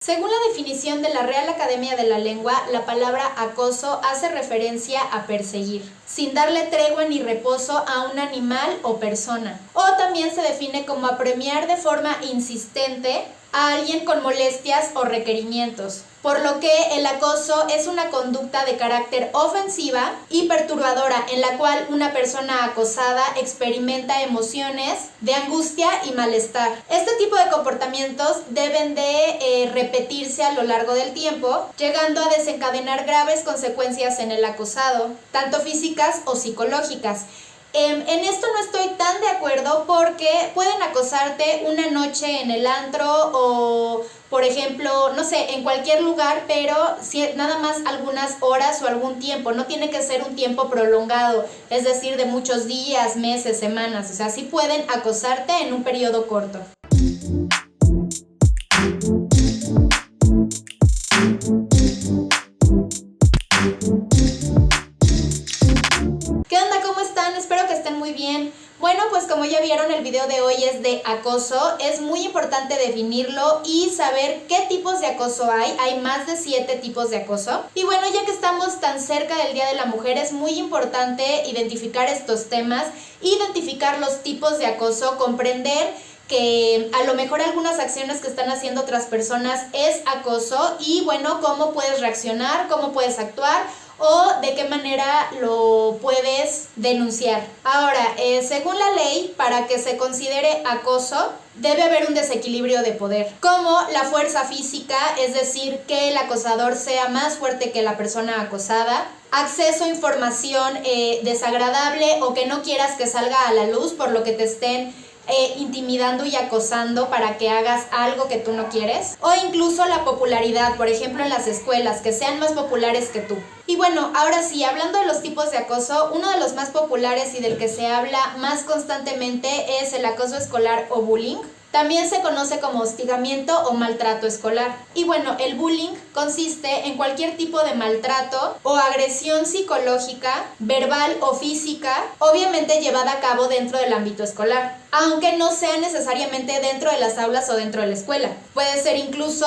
Según la definición de la Real Academia de la Lengua, la palabra acoso hace referencia a perseguir, sin darle tregua ni reposo a un animal o persona. O también se define como apremiar de forma insistente a alguien con molestias o requerimientos, por lo que el acoso es una conducta de carácter ofensiva y perturbadora en la cual una persona acosada experimenta emociones de angustia y malestar. Este tipo de comportamientos deben de repetirse a lo largo del tiempo, llegando a desencadenar graves consecuencias en el acosado, tanto físicas o psicológicas. En esto no estoy tan de acuerdo porque pueden acosarte una noche en el antro o, por ejemplo, no sé, en cualquier lugar, pero nada más algunas horas o algún tiempo. No tiene que ser un tiempo prolongado, es decir, de muchos días, meses, semanas. O sea, sí pueden acosarte en un periodo corto. ¿Qué onda? ¿Cómo están? Espero que estén muy bien. Bueno, pues como ya vieron, el video de hoy es de acoso. Es muy importante definirlo y saber qué tipos de acoso hay. Hay más de 7 tipos de acoso. Y bueno, ya que estamos tan cerca del Día de la Mujer, es muy importante identificar estos temas, identificar los tipos de acoso, comprender que a lo mejor algunas acciones que están haciendo otras personas es acoso y bueno, cómo puedes reaccionar, cómo puedes actuar o de qué manera lo puedes denunciar. Ahora, según la ley, para que se considere acoso, debe haber un desequilibrio de poder, como la fuerza física, es decir, que el acosador sea más fuerte que la persona acosada, acceso a información desagradable o que no quieras que salga a la luz, por lo que te estén intimidando y acosando para que hagas algo que tú no quieres, o incluso la popularidad, por ejemplo en las escuelas, que sean más populares que tú. Y bueno, ahora sí, hablando de los tipos de acoso, uno de los más populares y del que se habla más constantemente es el acoso escolar o bullying. También se conoce como hostigamiento o maltrato escolar. Y bueno, el bullying consiste en cualquier tipo de maltrato o agresión psicológica, verbal o física, obviamente llevada a cabo dentro del ámbito escolar, aunque no sea necesariamente dentro de las aulas o dentro de la escuela. Puede ser incluso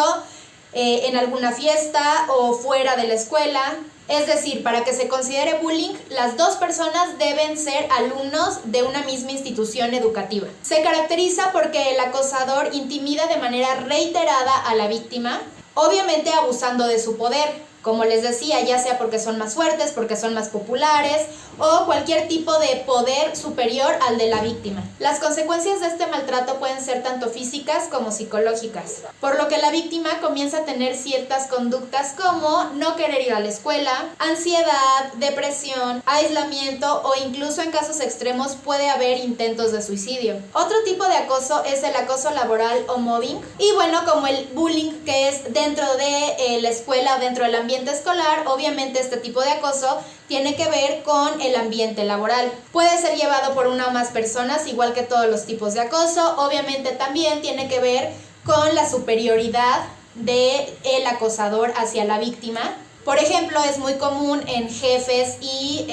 en alguna fiesta o fuera de la escuela. Es decir, para que se considere bullying, las dos personas deben ser alumnos de una misma institución educativa. Se caracteriza porque el acosador intimida de manera reiterada a la víctima, obviamente abusando de su poder. Como les decía, ya sea porque son más fuertes, porque son más populares o cualquier tipo de poder superior al de la víctima. Las consecuencias de este maltrato pueden ser tanto físicas como psicológicas, por lo que la víctima comienza a tener ciertas conductas como no querer ir a la escuela, ansiedad, depresión, aislamiento o incluso en casos extremos puede haber intentos de suicidio. Otro tipo de acoso es el acoso laboral o mobbing. Y bueno, como el bullying que es dentro de la escuela o dentro del ambiente escolar, obviamente este tipo de acoso tiene que ver con el ambiente laboral. Puede ser llevado por una o más personas, igual que todos los tipos de acoso. Obviamente también tiene que ver con la superioridad del acosador hacia la víctima. Por ejemplo, es muy común en jefes y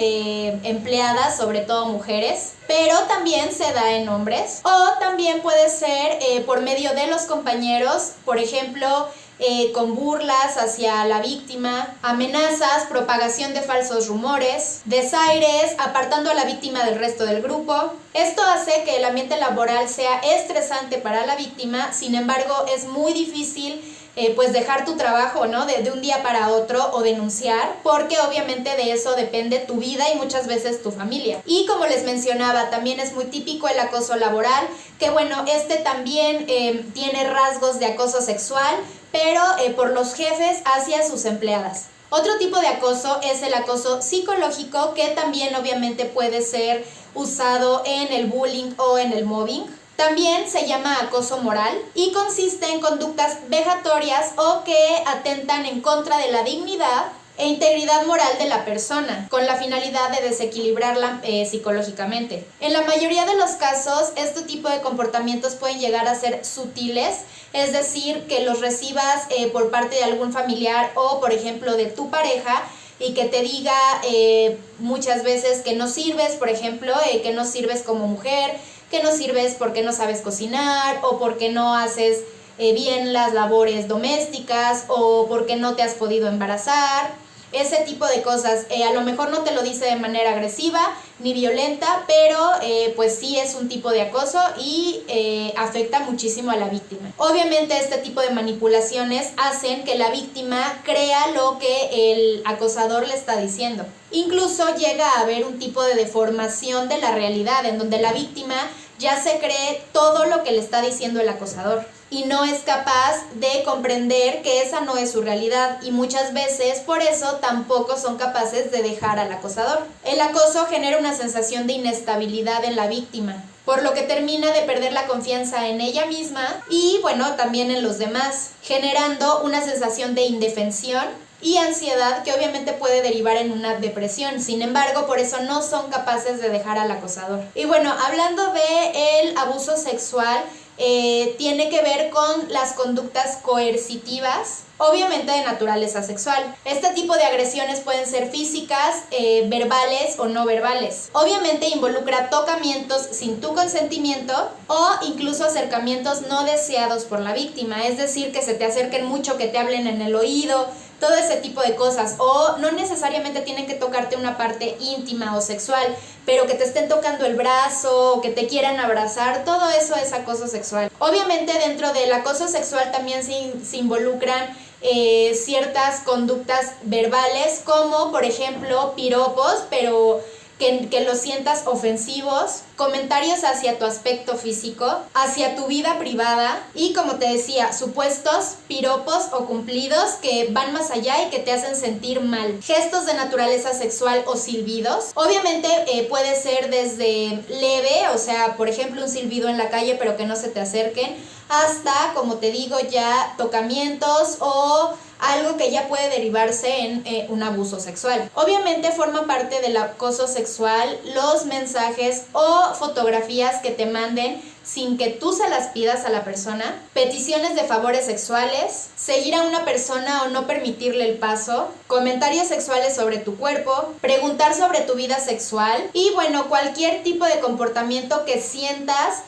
empleadas, sobre todo mujeres, pero también se da en hombres. O también puede ser por medio de los compañeros, por ejemplo, con burlas hacia la víctima, amenazas, propagación de falsos rumores, desaires, apartando a la víctima del resto del grupo. Esto hace que el ambiente laboral sea estresante para la víctima, sin embargo es muy difícil pues dejar tu trabajo, ¿no? De un día para otro o denunciar, porque obviamente de eso depende tu vida y muchas veces tu familia. Y como les mencionaba, también es muy típico el acoso laboral, que bueno, este también tiene rasgos de acoso sexual, pero por los jefes hacia sus empleadas. Otro tipo de acoso es el acoso psicológico, que también obviamente puede ser usado en el bullying o en el mobbing. También se llama acoso moral y consiste en conductas vejatorias o que atentan en contra de la dignidad e integridad moral de la persona, con la finalidad de desequilibrarla psicológicamente. En la mayoría de los casos, este tipo de comportamientos pueden llegar a ser sutiles, es decir, que los recibas por parte de algún familiar o, por ejemplo, de tu pareja, y que te diga muchas veces que no sirves, por ejemplo, que no sirves como mujer, que no sirves porque no sabes cocinar o porque no haces bien las labores domésticas o porque no te has podido embarazar. Ese tipo de cosas, a lo mejor no te lo dice de manera agresiva ni violenta, pero pues sí es un tipo de acoso y afecta muchísimo a la víctima. Obviamente este tipo de manipulaciones hacen que la víctima crea lo que el acosador le está diciendo. Incluso llega a haber un tipo de deformación de la realidad, en donde la víctima ya se cree todo lo que le está diciendo el acosador y no es capaz de comprender que esa no es su realidad, y muchas veces por eso tampoco son capaces de dejar al acosador. El acoso genera una sensación de inestabilidad en la víctima, por lo que termina de perder la confianza en ella misma y bueno, también en los demás, generando una sensación de indefensión y ansiedad que obviamente puede derivar en una depresión. Sin embargo, por eso no son capaces de dejar al acosador. Y bueno, hablando de el abuso sexual, tiene que ver con las conductas coercitivas, obviamente de naturaleza sexual. Este tipo de agresiones pueden ser físicas, verbales o no verbales. Obviamente involucra tocamientos sin tu consentimiento o incluso acercamientos no deseados por la víctima, es decir, que se te acerquen mucho, que te hablen en el oído, todo ese tipo de cosas, o no necesariamente tienen que tocarte una parte íntima o sexual, pero que te estén tocando el brazo, o que te quieran abrazar, todo eso es acoso sexual. Obviamente dentro del acoso sexual también se involucran ciertas conductas verbales, como por ejemplo piropos, pero que los sientas ofensivos, comentarios hacia tu aspecto físico, hacia tu vida privada y, como te decía, supuestos piropos o cumplidos que van más allá y que te hacen sentir mal. Gestos de naturaleza sexual o silbidos. Obviamente puede ser desde leve, o sea, por ejemplo, un silbido en la calle pero que no se te acerquen, hasta, como te digo, ya tocamientos o algo que ya puede derivarse en un abuso sexual. Obviamente forma parte del acoso sexual los mensajes o fotografías que te manden sin que tú se las pidas a la persona, peticiones de favores sexuales, seguir a una persona o no permitirle el paso, comentarios sexuales sobre tu cuerpo, preguntar sobre tu vida sexual y bueno, cualquier tipo de comportamiento que sientas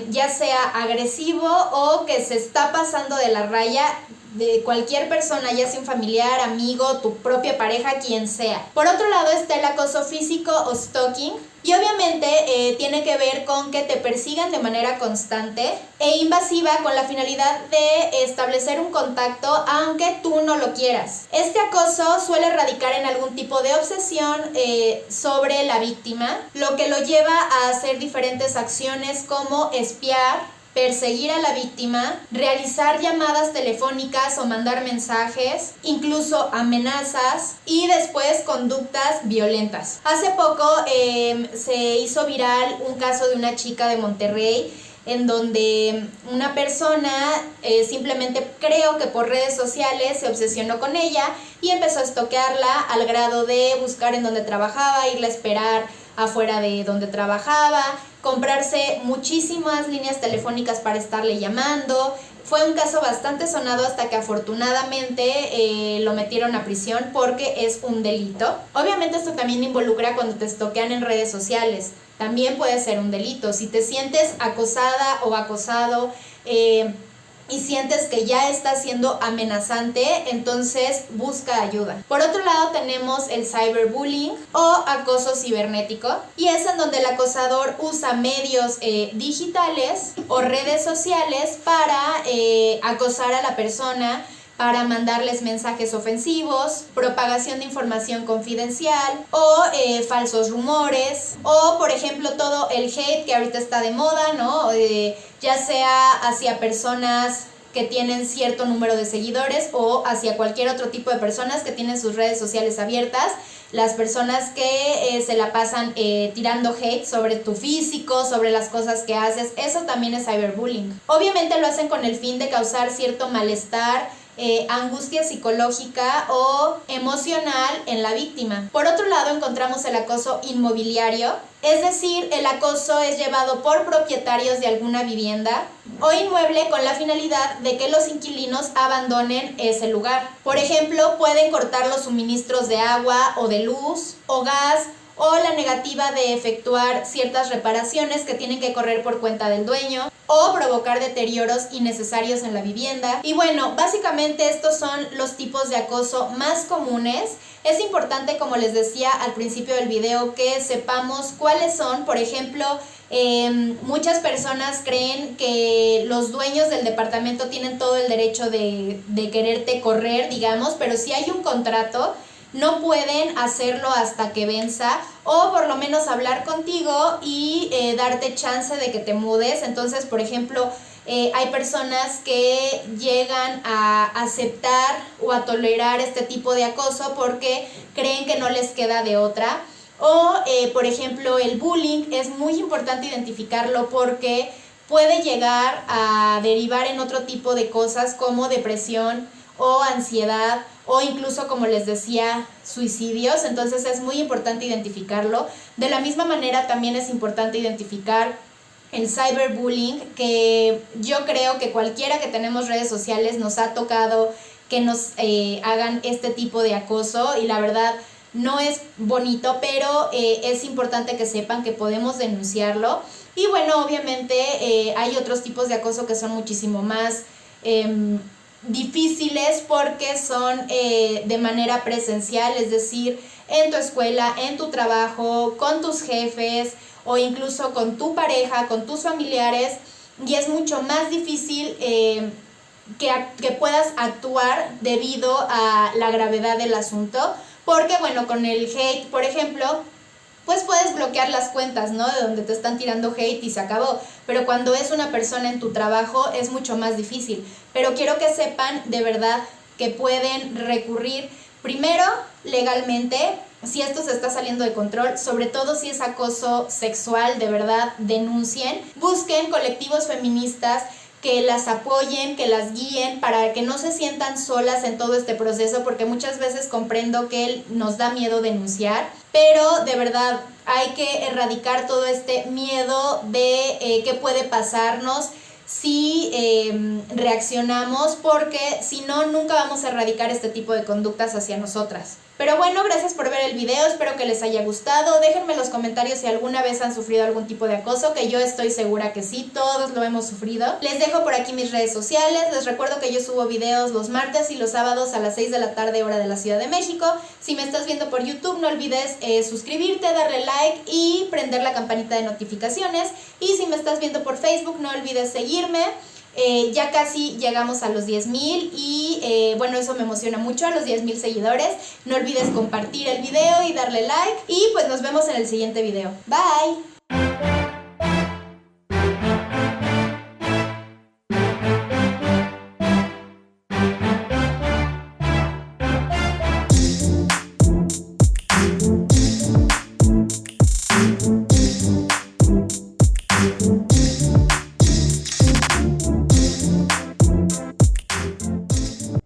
ya sea agresivo o que se está pasando de la raya de cualquier persona, ya sea un familiar, amigo, tu propia pareja, quien sea. Por otro lado está el acoso físico o stalking, y obviamente tiene que ver con que te persigan de manera constante e invasiva con la finalidad de establecer un contacto aunque tú no lo quieras. Este acoso suele radicar en algún tipo de obsesión sobre la víctima, lo que lo lleva a hacer diferentes acciones como espiar, perseguir a la víctima, realizar llamadas telefónicas o mandar mensajes, incluso amenazas y después conductas violentas. Hace poco se hizo viral un caso de una chica de Monterrey en donde una persona simplemente, creo que por redes sociales, se obsesionó con ella y empezó a stalkearla al grado de buscar en donde trabajaba, irla a esperar afuera de donde trabajaba, comprarse muchísimas líneas telefónicas para estarle llamando. Fue un caso bastante sonado hasta que afortunadamente lo metieron a prisión porque es un delito. Obviamente esto también involucra cuando te stalkean en redes sociales. También puede ser un delito. Si te sientes acosada o acosado y sientes que ya está siendo amenazante, entonces busca ayuda. Por otro lado tenemos el cyberbullying o acoso cibernético, y es en donde el acosador usa medios digitales o redes sociales para acosar a la persona, para mandarles mensajes ofensivos, propagación de información confidencial o falsos rumores, o por ejemplo todo el hate que ahorita está de moda, ¿no? Ya sea hacia personas que tienen cierto número de seguidores o hacia cualquier otro tipo de personas que tienen sus redes sociales abiertas. Las personas que se la pasan tirando hate sobre tu físico, sobre las cosas que haces, eso también es cyberbullying. Obviamente lo hacen con el fin de causar cierto malestar, angustia psicológica o emocional en la víctima. Por otro lado encontramos el acoso inmobiliario, es decir, el acoso es llevado por propietarios de alguna vivienda o inmueble con la finalidad de que los inquilinos abandonen ese lugar. Por ejemplo, pueden cortar los suministros de agua o de luz o gas, o la negativa de efectuar ciertas reparaciones que tienen que correr por cuenta del dueño. o provocar deterioros innecesarios en la vivienda. Y bueno, básicamente estos son los tipos de acoso más comunes. Es importante, como les decía al principio del video, que sepamos cuáles son. Por ejemplo, muchas personas creen que los dueños del departamento tienen todo el derecho de quererte correr, digamos, pero si hay un contrato, no pueden hacerlo hasta que venza, o por lo menos hablar contigo y darte chance de que te mudes. Entonces, por ejemplo, hay personas que llegan a aceptar o a tolerar este tipo de acoso porque creen que no les queda de otra. O, por ejemplo, el bullying es muy importante identificarlo porque puede llegar a derivar en otro tipo de cosas como depresión o ansiedad, o incluso, como les decía, suicidios. Entonces es muy importante identificarlo. De la misma manera también es importante identificar el cyberbullying, que yo creo que cualquiera que tenemos redes sociales nos ha tocado que nos hagan este tipo de acoso, y la verdad no es bonito, pero es importante que sepan que podemos denunciarlo. Y bueno, obviamente hay otros tipos de acoso que son muchísimo más difíciles porque son de manera presencial, es decir, en tu escuela, en tu trabajo, con tus jefes o incluso con tu pareja, con tus familiares, y es mucho más difícil que puedas actuar debido a la gravedad del asunto, porque bueno, con el hate, por ejemplo, pues puedes bloquear las cuentas, ¿no? De donde te están tirando hate y se acabó. Pero cuando es una persona en tu trabajo es mucho más difícil. Pero quiero que sepan de verdad que pueden recurrir primero legalmente si esto se está saliendo de control, sobre todo si es acoso sexual, de verdad denuncien. Busquen colectivos feministas que las apoyen, que las guíen para que no se sientan solas en todo este proceso, porque muchas veces comprendo que nos da miedo denunciar, pero de verdad hay que erradicar todo este miedo de qué puede pasarnos si reaccionamos, porque si no, nunca vamos a erradicar este tipo de conductas hacia nosotras. Pero bueno, gracias por ver el video, espero que les haya gustado. Déjenme en los comentarios si alguna vez han sufrido algún tipo de acoso, que yo estoy segura que sí, todos lo hemos sufrido. Les dejo por aquí mis redes sociales, les recuerdo que yo subo videos los martes y los sábados a las 6 de la tarde, hora de la Ciudad de México. Si me estás viendo por YouTube, no olvides suscribirte, darle like y prender la campanita de notificaciones. Y si me estás viendo por Facebook, no olvides seguirme. Ya casi llegamos a los 10,000 y bueno, eso me emociona mucho, a los 10,000 seguidores. No olvides compartir el video y darle like, y pues nos vemos en el siguiente video. Bye.